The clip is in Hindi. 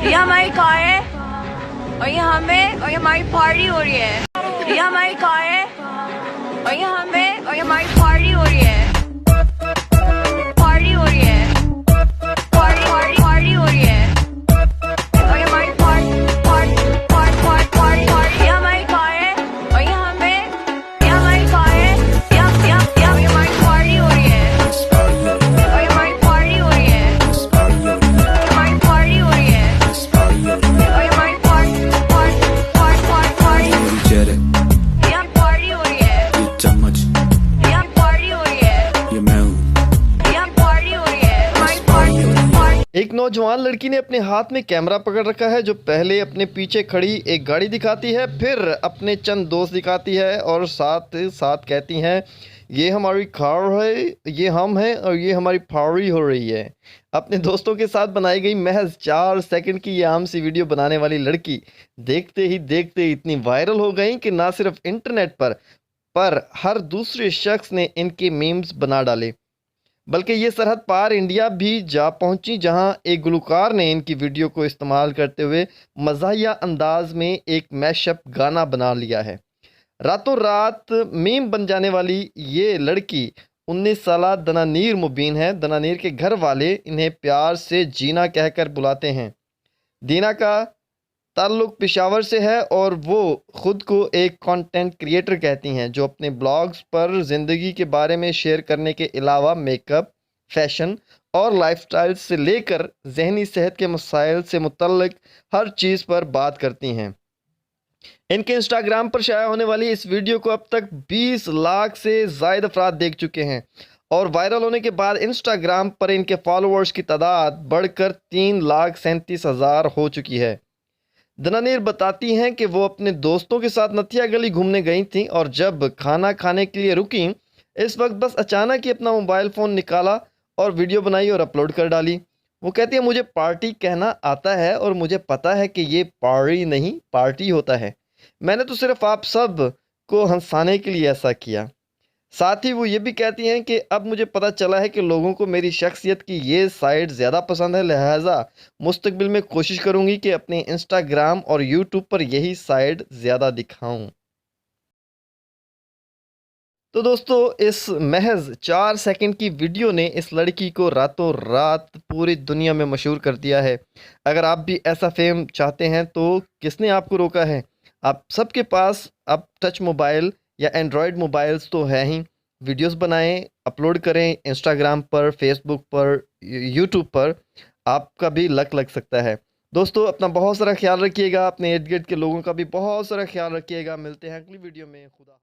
ये हमारी कार है और ये हमारी पार्टी हो रही है। ये हमारी कार है और ये हमारी पार्टी हो रही है। पार्टी हो रही है। पार्टी हो रही है। और ये हमारी पार्टी। ये हमारी कार है और ये हमारी कार है। ये हमारी पार्टी हो रही है। और ये हमारी पार्टी हो रही है। हमारी पार्टी हो रही है। और ये हमारी पार्टी Get it, यहाँ पार्टी हो रही है। you done much, यहाँ पार्टी हो रही है। you melt. यहाँ पार्टी हो रही है। हमारी पार्टी। एक नौजवान लड़की ने अपने हाथ में कैमरा पकड़ रखा है, जो पहले अपने पीछे खड़ी एक गाड़ी दिखाती है, फिर अपने चंद दोस्त दिखाती है और साथ साथ कहती हैं ये हमारी कार है, ये हम हैं और ये हमारी पार्टी हो रही है। अपने दोस्तों के साथ बनाई गई महज 4 सेकंड की ये आम सी वीडियो बनाने वाली लड़की देखते ही देखते इतनी वायरल हो गई कि ना सिर्फ इंटरनेट पर हर दूसरे शख्स ने इनके मीम्स बना डाले, बल्कि ये सरहद पार इंडिया भी जा पहुंची, जहां एक गुलकार ने इनकी वीडियो को इस्तेमाल करते हुए मज़ाहिया अंदाज में एक मैशअप गाना बना लिया है। रातों रात मीम बन जाने वाली ये लड़की 19 साला दनानीर मुबीन है। दनानीर के घर वाले इन्हें प्यार से जीना कहकर बुलाते हैं। दीना का ताल्लुक़ पेशावर से है और वो ख़ुद को एक कंटेंट क्रिएटर कहती हैं, जो अपने ब्लॉग्स पर ज़िंदगी के बारे में शेयर करने के अलावा मेकअप, फैशन और लाइफस्टाइल से लेकर ज़हनी सेहत के मसाइल से मुतल्लिक हर चीज़ पर बात करती हैं। इनके इंस्टाग्राम पर शाया होने वाली इस वीडियो को अब तक 20 लाख से ज़ायद अफराद देख चुके हैं और वायरल होने के बाद इंस्टाग्राम पर इनके फॉलोअर्स की तादाद बढ़कर 3,37,000 हो चुकी है। दनानीर बताती हैं कि वो अपने दोस्तों के साथ नथिया गली घूमने गई थीं और जब खाना खाने के लिए रुकी, इस वक्त बस अचानक ही अपना मोबाइल फ़ोन निकाला और वीडियो बनाई और अपलोड कर डाली। वो कहती है मुझे पार्टी कहना आता है और मुझे पता है कि ये पार्टी नहीं पार्टी होता है। मैंने तो सिर्फ आप सब को हंसाने के लिए ऐसा किया। साथ ही वो ये भी कहती हैं कि अब मुझे पता चला है कि लोगों को मेरी शख्सियत की ये साइड ज़्यादा पसंद है, लिहाजा मुस्तकबिल में कोशिश करूँगी कि अपने इंस्टाग्राम और यूट्यूब पर यही साइड ज़्यादा दिखाऊँ। तो दोस्तों, इस महज 4 सेकंड की वीडियो ने इस लड़की को रातों रात पूरी दुनिया में मशहूर कर दिया है। अगर आप भी ऐसा फेम चाहते हैं तो किसने आपको रोका है? आप सबके पास अब टच मोबाइल या एंड्रॉयड मोबाइल्स तो है ही। वीडियोस बनाएं, अपलोड करें इंस्टाग्राम पर, फेसबुक पर, यूट्यूब पर, आपका भी लक लग सकता है। दोस्तों, अपना बहुत सारा ख्याल रखिएगा, अपने इर्द गिर्द के लोगों का भी बहुत सारा ख्याल रखिएगा। मिलते हैं अगली वीडियो में। खुदा।